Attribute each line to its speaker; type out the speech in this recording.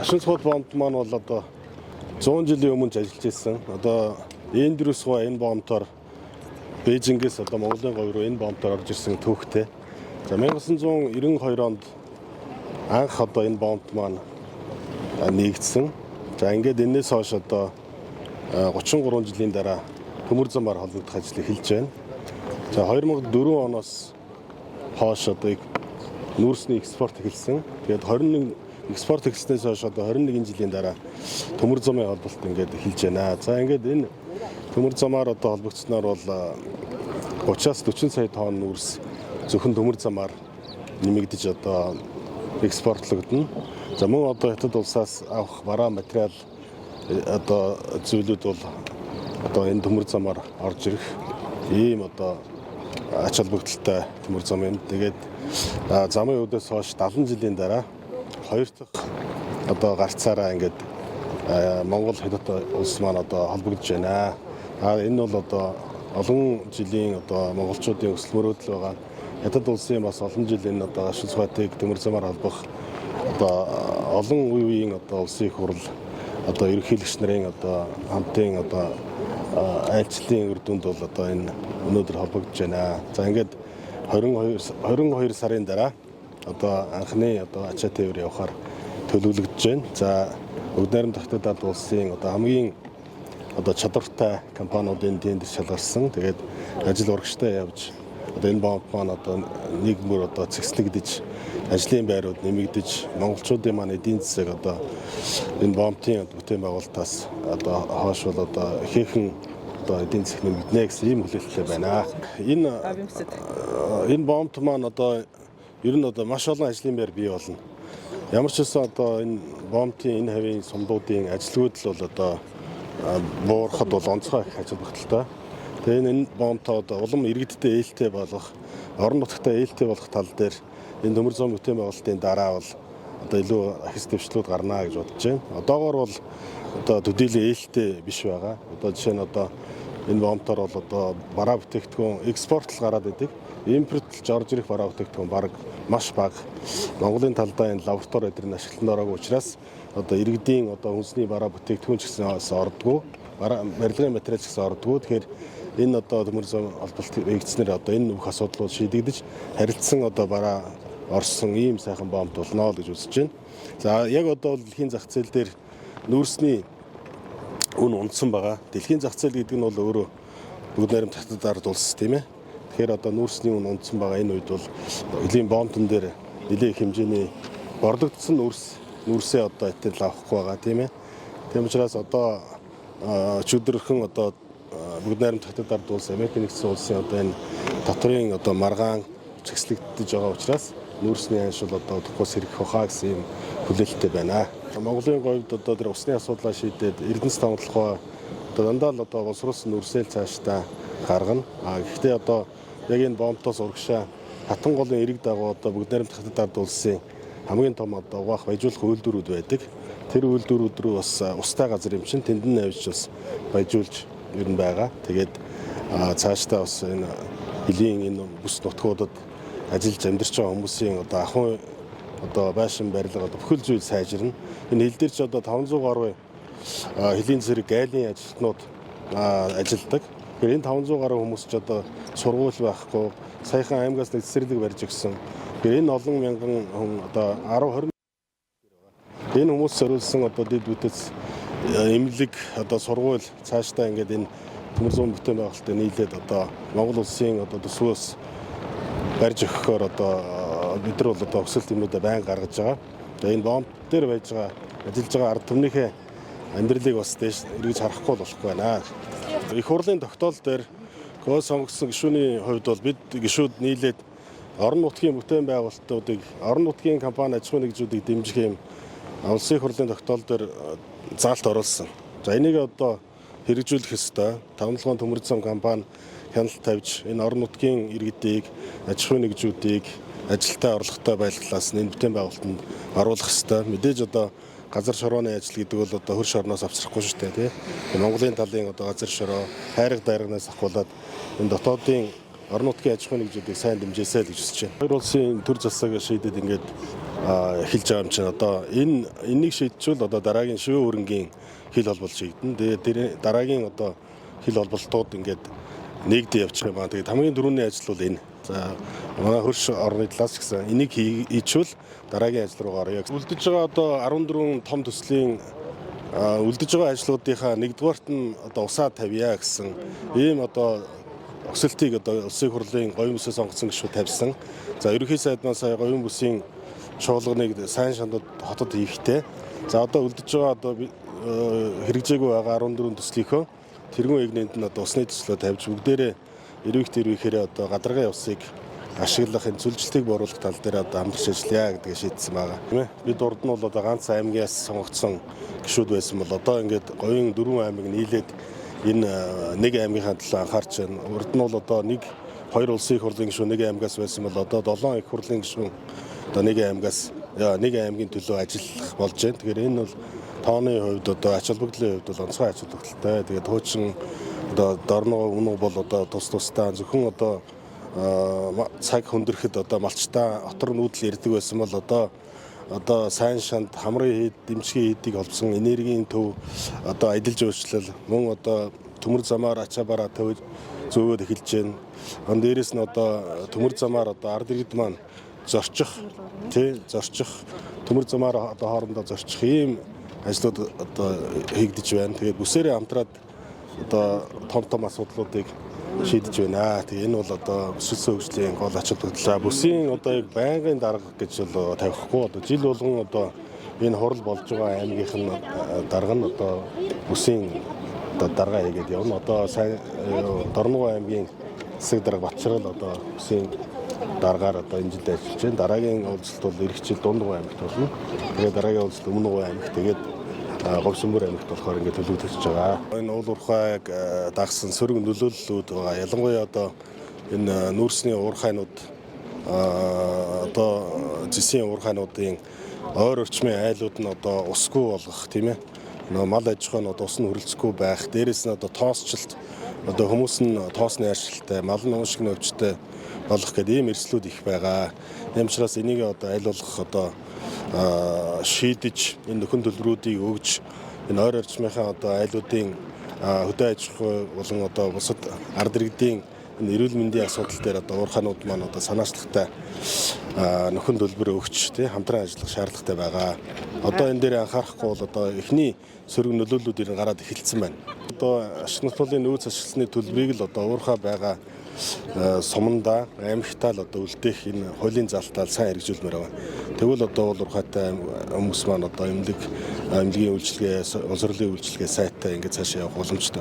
Speaker 1: Ашин сууд бомб маань бол одоо 100 жилийн өмнө ажиллаж ирсэн. Одоо Эндрюсгоо энэ бомбоор Бээжингээс одоо Монголын говь руу энэ бомбоор орж ирсэн түүхтэй. За 1992 онд анх одоо энэ бомб маань нэгдсэн. За ингээд энэс хойш одоо 33 жилийн дараа төмөр замаар холбогдох ажлыг эхэлж байна. За 2004 оноос хойш одоо нүүрсний экспорт эхэлсэн. Тэгээд 21 экспорт эхэлснээс хойш одоо 21 жилийн дараа төмөр замын холболт ингээд эхэлж байна. За ингээд энэ төмөр замаар одоо холбогдсноор бол 30-аас 40 сая тонн нүүрс зөвхөн төмөр замаар нэмэгдэж одоо экспортлогдно. За мөн одоо хятад улсаас авах бараа материал одоо зүйлүүд бол одоо энэ төмөр замаар орж ирэх ийм одоо ач холбогдолтой төмөр зам юм. Тэгээд замын үүдээс хойш 70 жилийн дараа хоёр дахь одоо гарцаараа ингээд Монгол хятад улс маань одоо холбогдож байна. Энэ бол одоо олон жилийн одоо монголчуудын өсөл мөрөөдөл байгаа. Хятад улсын бас олон жилийн одоо ашиг цогтыг төмөр замаар холбох одоо олон үеийн одоо улсын их хурл одоо ерөнхийлөгч нарын одоо хамтын одоо айлчлалын үр дүнд бол одоо энэ өнөөдөр холбогдож байна. За ингээд 22 сарын дараа одоо анхны одоо ачаа тээвэр явахаар төлөвлөгдөж байна. За Бүгд найрамд хятад ард улсын одоо хамгийн одоо чадвартай компаниудын тендер шалгарсан. Тэгээд ажил урагштай явж одоо энэ бомб маань одоо нэг бүр одоо цэгцлэгдэж ажлын байрууд нэмэгдэж монголчуудын маань эдийн засаг одоо энэ бомбын бүтээн байгуулалтаас одоо хойш бол одоо ихээхэн одоо эдийн засаг нэмэгдэнэ гэсэн ийм хүлээлттэй байна. Энэ бомб маань одоо ер нь одоо маш олон ажлын байр бий болно. Ямар ч үсэн одоо энэ бомбын энэ хавийн сумдуудын ажилгүйд л бол одоо буурахад бол онцгой их ажил багталтай. Тэгээ энэ бомбтой одоо улам иргэдтэй ээлтэй болгох, орон нутгтай ээлтэй болгох тал дээр энэ төмөр зам бүтээн байгуулалтын дараа бол одоо илүү ахис дэвшлүүд гарна гэж бодож байна. Одоогоор бол одоо төдийлөн ээлтэй биш байгаа. Одоо жишээ нь одоо энэ бомбтоор бол одоо бараа бүтээгдэхүүн экспортлол гараад идэг. Импортлж орж ирэх бараа бүтээгдэхүүн баг маш бага. Монголын талдаа энэ лаборатори эдрийн ашиглалтанд ороогүй учраас одоо иргэдийн одоо хүнсний бараа бүтээгдэхүүн ч гэсэн ордгоо, барилгын материал ч гэсэн ордгоо. Тэгэхээр энэ одоо төмөр зам холболт нэгдснээр одоо энэ бүх асуудлууд шийдэгдэж харилцсан одоо бараа орсон ийм сайхан бомб болно л гэж үзэж байна. За яг одоо дэлхийн зах зээл дээр нүүрсний үн унтсан байгаа. Дэлхийн зах зээл гэдэг нь бол өөрөө бүгд найрамд хятад ард улс тийм ээ. Тэгэхээр одоо нүүрсний үн унтсан байгаа энэ үед бол элийн бомбон дээр нэлээд их хэмжээний борлогдсон нүүрсээ одоо итэл авахгүй байгаа тийм ээ. Тийм учраас одоо чөдөрхөн одоо бүгд найрамд хятад ард улс Америк нэгдсэн улсын одоо энэ доторын одоо маргаан чигслэгдэж байгаа учраас нүүрсний аншил одоо төхөөс хэрэгэх хаа гэсэн юм хүлээлттэй байна. Монголын говьд одоо тэр усны асуудлаа шийдээд Эрдэнэс тавталхай одоо дандаа л одоо боловсруулсан нүүрсэл цаашдаа гаргана. Гэхдээ одоо яг энэ бомбтоос урагшаа хатан голын эрэг дагуу одоо бүгд найрамд хятад ард улсын хамгийн том одоо угаах баяжуулах үйлдвэрүүд байдаг. Тэр үйлдвэрүүд рүү бас устай газар юм чинь тэнд нь авч бас баяжуулж ер нь байгаа. Тэгээд цаашдаа бас энэ хөлийн энэ бүс нутгуудад ажиллаж амьдарч байгаа хүмүүсийн одоо ахуй одоо байшин барилга одоо бүхэл зүйл сайжирна. Энэ хил дээр ч одоо 500 гаруй хөлийн зэрэг гайлын ажилтнууд ажилладаг. Тэгэхээр энэ 500 гаруй хүмүүс ч одоо сургууль байхгүй, саяхан аймгаас нэг цэцэрлэг барьж өгсөн. Тэгэхээр энэ олон мянган хүн одоо 10-20 энэ хүмүүс зориулсан одоо дэд бүтэц эмнэлэг одоо сургууль цаашдаа ингээд энэ төмөр зам бүтээн байгуулалтад нийлээд одоо Монгол улсын одоо төсвөөс барьж өгөхөөр одоо бид нар бол одоо өсөлт юмнуудаа байн гаргаж байгаа. Тэгээ энэ бомб дээр байж байгаа ажиллаж байгаа ард түмнийхээ амьдралыг бас дээш эргэж харахгүй болохгүй байна. Их хурлын тогтоол дээр гол сонгогдсон гишүүний хувьд бол бид гишүүд нийлээд орон нутгийн бүтээн байгуулалтуудыг, орон нутгийн компани аж ахуйн нэгжүүдийг дэмжих юм улсын хурлын тогтоол дээр заалт оруулсан. За энийг одоо хэрэгжүүлэх ёстой. Тавталгаан төмөр зам компани хяналт тавьж энэ орон нутгийн иргэдийг, аж ахуйн нэгжүүдийг ажилтаа орлоготой байлгалаас энэ бүтээн байгуулалтанд оруулах ёстой. Мэдээж одоо газар шорооны ажил гэдэг бол одоо хөрш орноос авчрахгүй шүү дээ тий. Монголын талын одоо газар шороо хайрга дайрганаас ахуулаад энэ дотоодын орон нутгийн аж ахуйн нэгжүүдийг сайн дэмжээсэй л гэж хүсэж байна. Хоёр улсын төр засаг шийдэд ингээд эхэлж байгаа юм чинь одоо энийг шийдчихвэл одоо дараагийн шивээ хөрөнгийн хил холбол шийдэн. Тэгээд тэр дараагийн одоо хил холболтууд ингээд нэгдэж явчих юм аа. Тэгээд хамгийн дөрөвний ажил бол энэ. За манай хөрш орны талаас гэсэн энийг хийчихвэл дараагийн ажил руу гараа. Үлдэж байгаа одоо 14 том төслийн үлдэж байгаа ажлуудынхаа нэгдүгээрт нь одоо усаа тавья гэсэн ийм одоо өсөлтийг одоо улсын хурлын говийн бүсээ сонгоцсон гишүүд тавьсан. За ерөнхий сайднаас говийн бүсийн чуулганыг сайн шандад хотод хийхтэй. За одоо үлдэж байгаа одоо хэрэгжээгүй байгаа 14 төслийнхөө тэргүүн эгнэнд нь одоо усны төслөө тавьж бүгдээрээ эрвэхээр одоо гадаргын усыг ашиглахын зөвлөлтийг бууруулах тал дээр одоо хамтарч ажиллая гэдгийг шийдсэн байгаа. Тийм ээ. Бид урд нь бол одоо ганц аймгаас сонгогдсон гишүүд байсан бол одоо ингээд говийн 4 аймаг нийлээд энэ нэг аймгийнхаа төлөө анхаарч байна. Урд нь бол одоо 2 улсын их хурлын гишүүн нэг аймгаас байсан бол одоо 7 их хурлын гишүүн одоо нэг аймгийн төлөө ажиллах болж байна. Тэгэхээр энэ бол тооны хувьд одоо ач холбогдлын хувьд бол онцгой ач холбогдолтой. Тэгээд хуучин одоо дорноо үнэг бол одоо тусдаа зөвхөн одоо цаг хөндрөхөд одоо малчтаа отор нүүдэл ирдэг байсан бол одоо сайн шанд хамрын хэд дэмжгийн хэдийг холбосон энергийн төв одоо адилж өөрчлөл мөн одоо төмөр замаар ачаабараа зөөгөөд эхэлж байна. Дээрээс нь одоо төмөр замаар одоо ард иргэд маань зорчих төмөр замаар одоо хоорондоо зорчих ийм ажлууд одоо хийгдэж байна. Тэгээд бүсээрээ хамтраад одоо том асуудлуудыг шийдэж байна. Тэгээ энэ бол одоо бүсэлсэн хөгжлийн гол ач холбогдол. Бүсийн одоо байнгын дарга гэж бол тавихгүй одоо жил болгон одоо энэ хурал болж байгаа аймгийнх нь дарга нь одоо бүсийн одоо дарга хийгээд явна. Одоо сайн Дорногов аймгийн засаг дарга Батчрал одоо бүсийн даргаар одоо энэ жилд ажиллаж байна. Дараагийн уулзалт бол эх жил Дундгов аймагт болно. Тэгээд дараагийн уулзалт Өмнөг аймаг тэгээд Говьсөнбөр аймагт болохоор ингээд төлөвлөж байгаа. Энэ уул уурхайг дагсан сөрөг нөлөөллүүд байгаа. Ялангуяа одоо энэ нүүрсний уурхайнууд одоо зэсийн уурхайнуудын ойр орчмын айлууд нь одоо усгүй болгох тийм ээ. Мал аж ахуйн одоо ус нь хөрөлцөхгүй байх. Дээрээс нь одоо тоосчлт одоо хүмүүс нь тоосны аршилтай, мал нь уушгины өвчтэй болох гэдэг ийм эрсдлүүд их байгаа. Ийм учраас энийг одоо аль болох одоо шийдэж энэ нөхөн төлбөрүүдийг өгж энэ ойр орчмынхаа одоо айлуудын хөдөө аж ахуй болон одоо бусад ард иргэдийн энэ эрүүл мэндийн асуудал дээр одоо уурхайнууд маань одоо санаачлагтай нөхөн төлбөр өгч хамтран ажиллах шаардлагатай байгаа. Одоо энэ дээр анхаарахгүй бол одоо эхний сөрөг нөлөөллүүд гараад эхэлсэн байна. Одоо ашиг нутгийн нөөц ашигласны төлбөрийг л одоо уурхай байгаа суманда аймагтаа л одоо үлдээх энэ хуулийн залтаа сайн хэрэгжүүлмээр байгаа. Тэгвэл одоо уурхайтай хүмүүс маань одоо эмнэлгийн үйлчилгээ, улс хурлын үйлчилгээ сайттай ингээд цаашаа явах боломжтой.